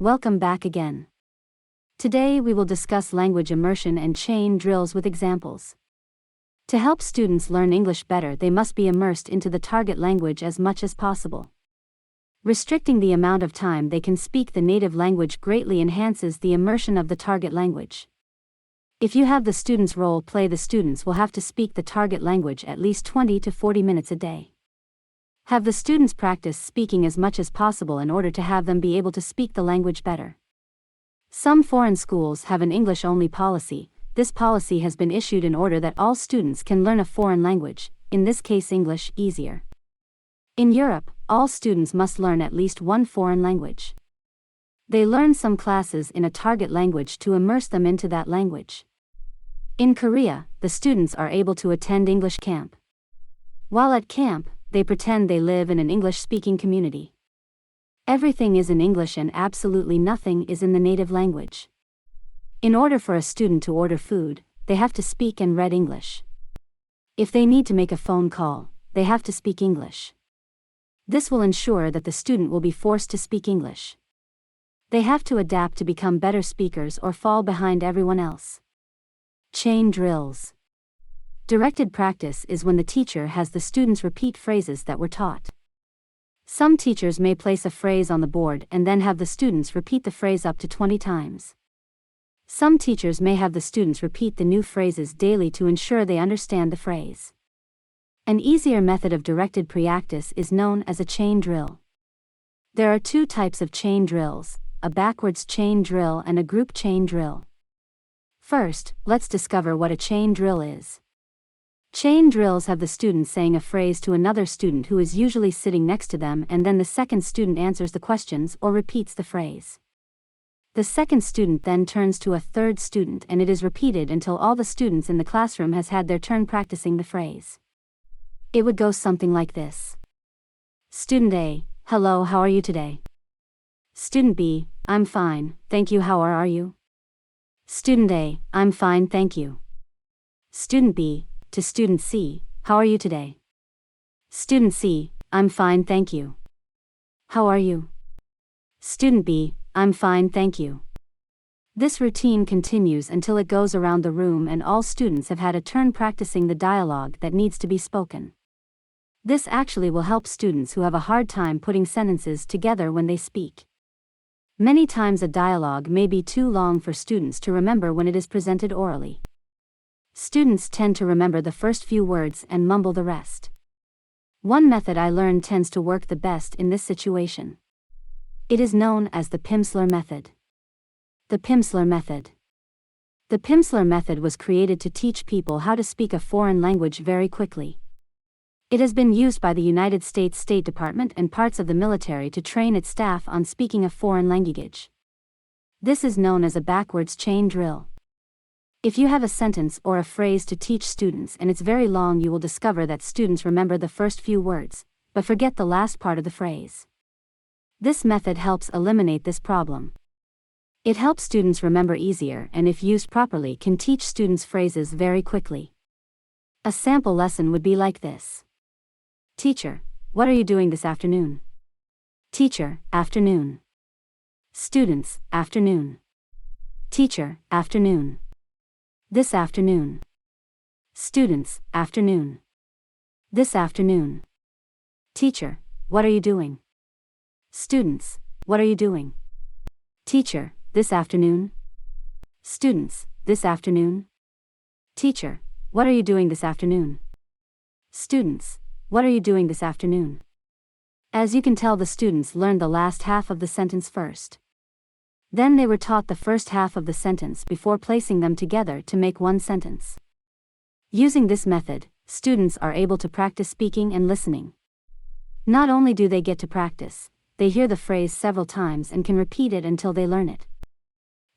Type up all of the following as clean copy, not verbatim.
welcome back again. Today we will discuss language immersion and chain drills with examples. To help students learn English better, they must be immersed into the target language as much as possible. Restricting the amount of time they can speak the native language greatly enhances the immersion of the target language. If you have the students role play, the students will have to speak the target language at least 20 to 40 minutes a day. Have the students practice speaking as much as possible in order to have them be able to speak the language better. Some foreign schools have an English-only policy. This policy has been issued in order that all students can learn a foreign language, in this case English, easier. In Europe, all students must learn at least one foreign language. They learn some classes in a target language to immerse them into that language. In Korea, the students are able to attend English camp. While at camp, they pretend they live in an English-speaking community. Everything is in English and absolutely nothing is in the native language. In order for a student to order food, they have to speak and read English. If they need to make a phone call, they have to speak English. This will ensure that the student will be forced to speak English. They have to adapt to become better speakers or fall behind everyone else. Chain drills. Directed practice is when the teacher has the students repeat phrases that were taught. Some teachers may place a phrase on the board and then have the students repeat the phrase up to 20 times. Some teachers may have the students repeat the new phrases daily to ensure they understand the phrase. An easier method of directed practice is known as a chain drill. There are two types of chain drills, a backwards chain drill and a group chain drill. First, let's discover what a chain drill is. Chain drills have the student saying a phrase to another student who is usually sitting next to them, and then the second student answers the questions or repeats the phrase. The second student then turns to a third student and it is repeated until all the students in the classroom has had their turn practicing the phrase. It would go something like this. Student A: hello, how are you today? Student B: I'm fine, thank you, how are you? Student A: I'm fine, thank you. Student B to Student C: how are you today? Student C: I'm fine, thank you. How are you? Student B: I'm fine, thank you. This routine continues until it goes around the room and all students have had a turn practicing the dialogue that needs to be spoken. This actually will help students who have a hard time putting sentences together when they speak. Many times a dialogue may be too long for students to remember when it is presented orally. Students tend to remember the first few words and mumble the rest. One method I learned tends to work the best in this situation. It is known as the Pimsleur method. The Pimsleur method. The Pimsleur method was created to teach people how to speak a foreign language very quickly. It has been used by the United States State Department and parts of the military to train its staff on speaking a foreign language. This is known as a backwards chain drill. If you have a sentence or a phrase to teach students and it's very long, you will discover that students remember the first few words, but forget the last part of the phrase. This method helps eliminate this problem. It helps students remember easier and if used properly can teach students phrases very quickly. A sample lesson would be like this. Teacher: what are you doing this afternoon? Teacher: afternoon. Students: afternoon. Teacher: afternoon. This afternoon. Students: afternoon. This afternoon. Teacher: what are you doing? Students: what are you doing? Teacher: this afternoon. Students: this afternoon. Teacher: what are you doing this afternoon? Students: what are you doing this afternoon? As you can tell, the students learned the last half of the sentence first. Then they were taught the first half of the sentence before placing them together to make one sentence. Using this method, students are able to practice speaking and listening. Not only do they get to practice, they hear the phrase several times and can repeat it until they learn it.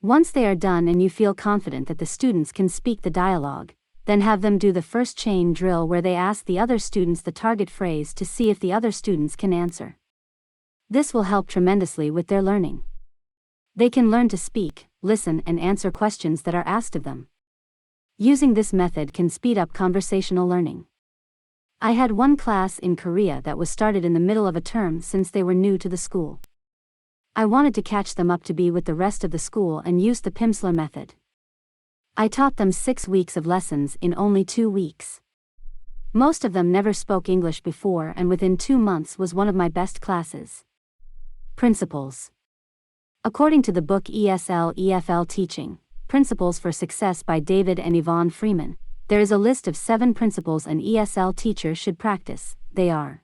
Once they are done and you feel confident that the students can speak the dialogue, then have them do the first chain drill where they ask the other students the target phrase to see if the other students can answer. This will help tremendously with their learning. They can learn to speak, listen, and answer questions that are asked of them. Using this method can speed up conversational learning. I had one class in Korea that was started in the middle of a term since they were new to the school. I wanted to catch them up to be with the rest of the school and used the Pimsleur method. I taught them 6 weeks of lessons in only 2 weeks. Most of them never spoke English before, and within 2 months was one of my best classes. Principles. According to the book ESL EFL Teaching, Principles for Success by David and Yvonne Freeman, there is a list of 7 principles an ESL teacher should practice. They are: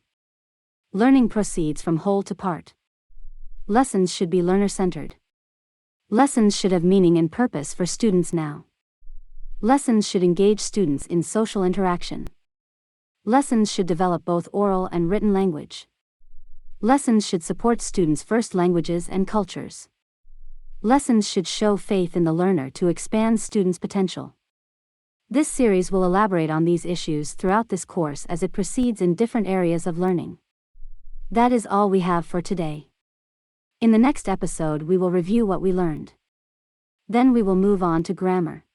learning proceeds from whole to part. Lessons should be learner-centered. Lessons should have meaning and purpose for students now. Lessons should engage students in social interaction. Lessons should develop both oral and written language. Lessons should support students' first languages and cultures. Lessons should show faith in the learner to expand students' potential. This series will elaborate on these issues throughout this course as it proceeds in different areas of learning. That is all we have for today. In the next episode we will review what we learned. Then we will move on to grammar.